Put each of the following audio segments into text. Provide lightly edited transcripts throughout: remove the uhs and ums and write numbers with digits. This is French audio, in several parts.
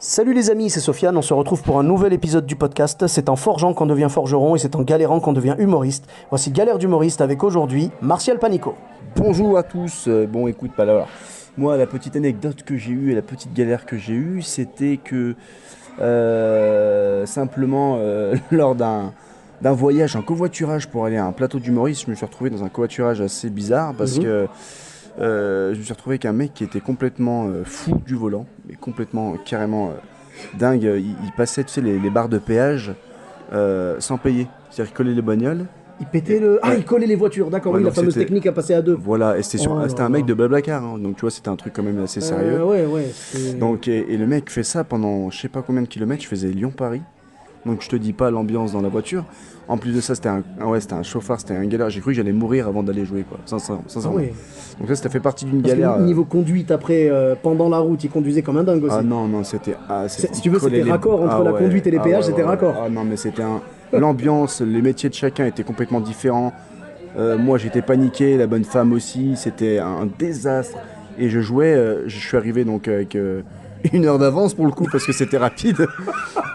Salut les amis, c'est Sofiane, on se retrouve pour un nouvel épisode du podcast. C'est en forgeant qu'on devient forgeron et c'est en galérant qu'on devient humoriste. Voici Galère d'humoriste avec aujourd'hui Martial Panico. Bonjour à tous. Bon, écoute, pas là. Voilà. Moi, la petite anecdote que j'ai eue et la petite galère que j'ai eue, c'était que simplement lors d'un voyage en covoiturage pour aller à un plateau d'humoriste, je me suis retrouvé dans un covoiturage assez bizarre parce que je me suis retrouvé avec un mec qui était complètement fou du volant, mais complètement, carrément dingue. Il passait, tu sais, les barres de péage sans payer. C'est-à-dire qu'il collait les bagnoles. Il pétait le... Ah, il collait les voitures, d'accord, Ouais, oui, la donc fameuse c'était- technique à passer à deux. Voilà, et c'était Oh c'était là un mec là. de Blablacar, hein, donc tu vois, c'était un truc quand même assez sérieux. Ouais. Donc, et le mec fait ça pendant je sais pas combien de kilomètres, je faisais Lyon-Paris. Donc je te dis pas l'ambiance dans la voiture. En plus de ça, c'était un chauffard, c'était un galère. J'ai cru que j'allais mourir avant d'aller jouer, quoi. Ah Sincèrement. ouais. Donc ça fait partie d'une Parce galère. que niveau conduite, après, pendant la route, il conduisait comme un dingue aussi. Ah non, c'était. Si tu veux, c'était raccord entre la conduite et les péages, c'était raccord. Ah non, mais c'était un. L'ambiance, les métiers de chacun étaient complètement différents. Moi, j'étais paniqué, la bonne femme aussi. C'était un désastre. Et je jouais. Je suis arrivé donc avec 1 heure d'avance pour le coup parce que c'était rapide,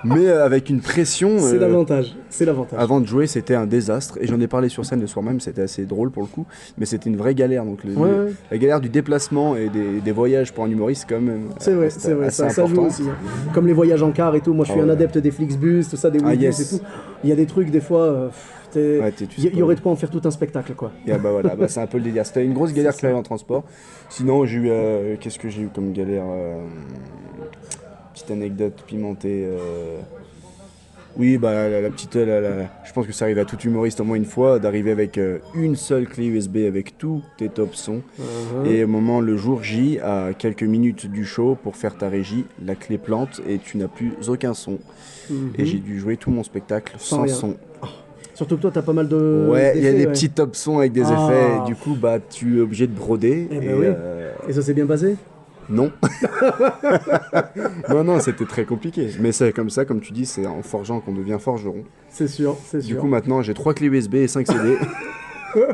mais avec une pression. C'est l'avantage, c'est l'avantage. Avant de jouer, c'était un désastre. Et j'en ai parlé sur scène le soir même. C'était assez drôle pour le coup, mais c'était une vraie galère. Donc Ouais. la galère du déplacement et des voyages pour un humoriste, quand même. C'est vrai, ça joue aussi. Hein. Comme les voyages en car et tout, moi je suis un adepte des Flixbus, tout ça, des Webus yes. et tout. Il y a des trucs des fois, Ouais, il y aurait de quoi en faire tout un spectacle quoi. Et bah voilà, c'est un peu le délire. C'était une grosse galère que j'avais en transport. Sinon, j'ai eu. Qu'est-ce que j'ai eu comme galère Petite anecdote pimentée. Oui, bah la petite. Je pense que ça arrive à tout humoriste au moins une fois d'arriver avec une seule clé USB avec tous tes top sons. Et au moment, le jour J, à quelques minutes du show pour faire ta régie, la clé plante et tu n'as plus aucun son. Et j'ai dû jouer tout mon spectacle sans rien. son. Surtout que toi t'as pas mal de. Ouais, il y a d'effets, des petits top sons avec des effets. Et du coup, bah, tu es obligé de broder. Eh ben oui. Et ça s'est bien passé? Non. non, c'était très compliqué. Mais c'est comme ça, comme tu dis, c'est en forgeant qu'on devient forgeron. C'est sûr. Du coup, maintenant, j'ai 3 clés USB et 5 CD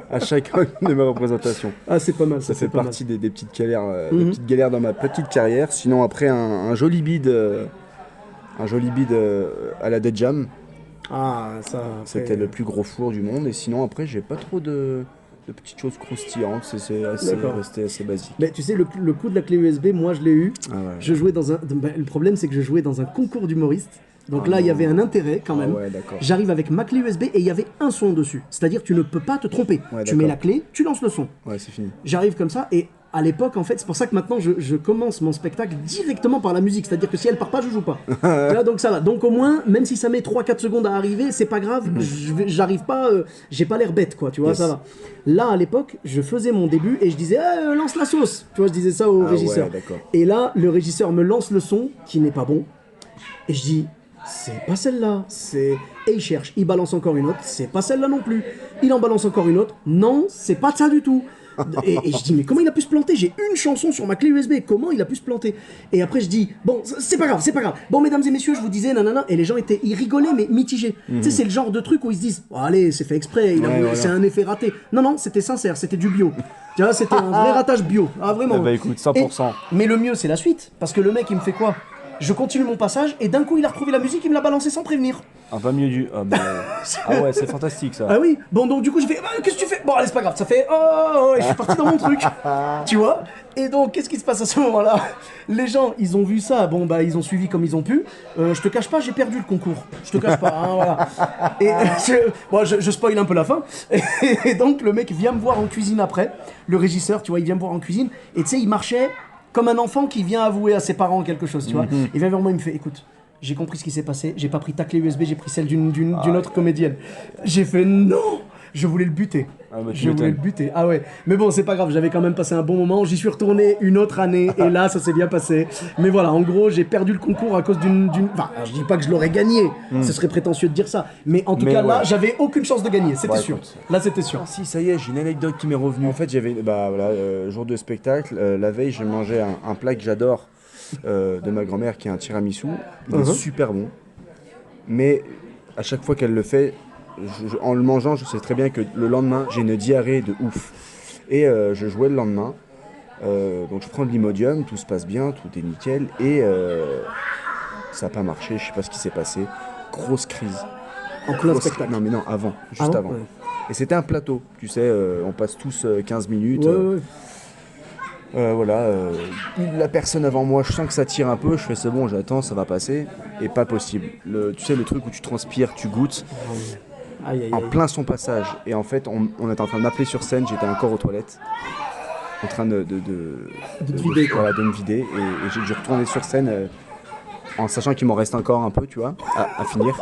à chacune de mes représentations. Ah, c'est pas mal. Ça fait c'est pas partie des petites galères dans ma petite carrière. Sinon, après, un joli bid, à la Dead Jam. mal. Ah, ça. C'était le plus gros four du monde. Et sinon, après, j'ai pas trop de petites choses croustillantes. C'est resté assez basique. Mais tu sais, le coup de la clé USB, moi je l'ai eu. Ah ouais. Je jouais dans un. Le problème, c'est que je jouais dans un concours d'humoristes. Donc là, il y avait un intérêt quand même. ouais, d'accord. J'arrive avec ma clé USB et il y avait un son dessus. C'est-à-dire, tu ne peux pas te tromper. Ouais, tu mets d'accord. la clé, tu lances le son. Ouais, c'est fini. J'arrive comme ça et à l'époque, en fait, c'est pour ça que maintenant je commence mon spectacle directement par la musique. C'est-à-dire que si elle part pas, je joue pas. Tu vois, donc ça va. Donc au moins, même si ça met 3-4 secondes à arriver, c'est pas grave. J'arrive pas, j'ai pas l'air bête, quoi. Tu vois, Yes. ça va. Là, à l'époque, je faisais mon début et je disais, lance la sauce. Tu vois, je disais ça au régisseur. Ouais, d'accord. Et là, le régisseur me lance le son qui n'est pas bon. Et je dis, c'est pas celle-là. Et il cherche, il balance encore une autre. C'est pas celle-là non plus. Il en balance encore une autre. Non, c'est pas ça du tout. Et je dis, mais comment il a pu se planter? J'ai une chanson sur ma clé USB, comment il a pu se planter? Et après je dis, bon, c'est pas grave, c'est pas grave. Bon, mesdames et messieurs, je vous disais, nanana. Et les gens ils rigolaient, mais mitigés. Tu sais, c'est le genre de truc où ils se disent, oh, allez, c'est fait exprès, Voilà. c'est un effet raté. Non, c'était sincère, c'était du bio. Tu vois, c'était un vrai ratage bio. Ah, vraiment. Eh ben, écoute, 100%. Mais le mieux, c'est la suite. Parce que le mec, il me fait quoi? Je continue mon passage et d'un coup, il a retrouvé la musique, il me l'a balancé sans prévenir. Ah, pas mieux du. Ah ouais, c'est fantastique ça. Ah oui, bon donc du coup j'ai fait qu'est-ce que tu fais? Bon allez c'est pas grave, ça fait et je suis parti dans mon truc, tu vois. Et donc qu'est-ce qui se passe à ce moment-là? Les gens ils ont vu ça, bon bah ils ont suivi comme ils ont pu. Je te cache pas, j'ai perdu le concours. Je te cache pas, hein, voilà. Et je spoil un peu la fin. Et donc le mec vient me voir en cuisine après, le régisseur, tu vois, il vient me voir en cuisine et tu sais il marchait comme un enfant qui vient avouer à ses parents quelque chose, tu vois. Il vient vers moi, il me fait écoute. J'ai compris ce qui s'est passé, j'ai pas pris ta clé USB, j'ai pris celle d'une autre comédienne. J'ai fait non, je voulais le buter. Ah bah, tu Je voulais le m'étonnes. buter. Ah ouais. Mais bon, c'est pas grave, j'avais quand même passé un bon moment. J'y suis retourné une autre année et là, ça s'est bien passé. Mais voilà, en gros, j'ai perdu le concours à cause d'une. Enfin, je dis pas que je l'aurais gagné, ce serait prétentieux de dire ça. Mais en tout Mais cas, là, ouais. j'avais aucune chance de gagner, c'était Ouais, sûr. écoute. Là, c'était sûr. Ah si, ça y est, j'ai une anecdote qui m'est revenue. En fait, j'avais, jour de spectacle, la veille, j'ai mangé un plat que j'adore de ma grand-mère qui est un tiramisu. Il est super bon. Mais à chaque fois qu'elle le fait, en le mangeant, je sais très bien que le lendemain, j'ai une diarrhée de ouf. Et je jouais le lendemain. Donc je prends de l'Imodium, tout se passe bien, tout est nickel. Et ça n'a pas marché, je sais pas ce qui s'est passé. Grosse crise. En plein spectacle. Non, mais non, avant, juste Ah bon avant. Ouais. Et c'était un plateau, tu sais, on passe tous 15 minutes. Ouais. Voilà, la personne avant moi, je sens que ça tire un peu, je fais c'est bon, j'attends, ça va passer. Et pas possible. Tu sais, le truc où tu transpires, tu goûtes, Aïe. en plein son passage. Et en fait, on était en train de m'appeler sur scène, j'étais encore aux toilettes, en train de te vider, quoi. voilà, de me vider. Et j'ai dû retourner sur scène en sachant qu'il m'en reste encore un peu, tu vois, à finir.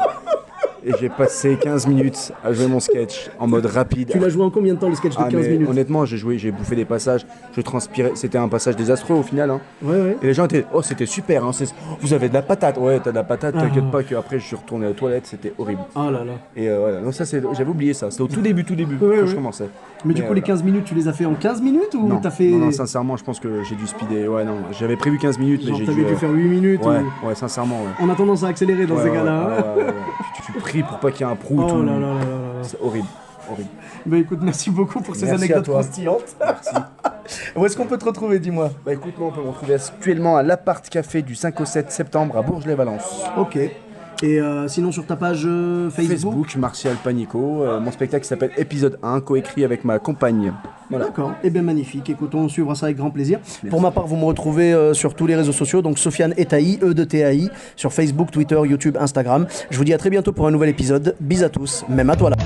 Et j'ai passé 15 minutes à jouer mon sketch en mode rapide. Tu l'as joué en combien de temps le sketch de 15 minutes? Honnêtement, j'ai bouffé des passages, je transpirais. C'était un passage désastreux au final. Hein. Ouais. Et les gens étaient, oh c'était super, hein, vous avez de la patate. Ouais, t'as de la patate, t'inquiète pas qu'après je suis retourné aux toilettes, c'était horrible. Oh là là. Et voilà, non, ça j'avais oublié ça, c'était au tout début Ouais, quand je commençais. Mais du coup, les 15 minutes, tu les as fait en 15 minutes ou non, t'as fait. non, sincèrement, je pense que j'ai dû speeder. Ouais, non, j'avais prévu 15 minutes, mais Genre, j'ai t'avais dû faire 8 minutes Ouais, ou... ouais, sincèrement, ouais. On a tendance à accélérer dans ces cas-là. Ouais. Tu pries pour pas qu'il y ait un prout Oh ou... là là. C'est horrible. Bah écoute, merci beaucoup pour ces Merci à anecdotes toi. croustillantes. Merci. Où est-ce qu'on peut te retrouver, dis-moi? Bah écoute, moi on peut me retrouver actuellement à l'Appart Café du 5 au 7 septembre à Bourges-les-Valence. Ok. Et sinon sur ta page Facebook, Martial Panico. Mon spectacle s'appelle Épisode 1, coécrit avec ma compagne. Voilà. D'accord, et bien magnifique. Écoute, on suivra ça avec grand plaisir. Pour ma part, vous me retrouvez sur tous les réseaux sociaux, donc Sofiane Etaï, E-de-T-A-I, sur Facebook, Twitter, YouTube, Instagram. Je vous dis à très bientôt pour un nouvel épisode. Bis à tous, même à toi là.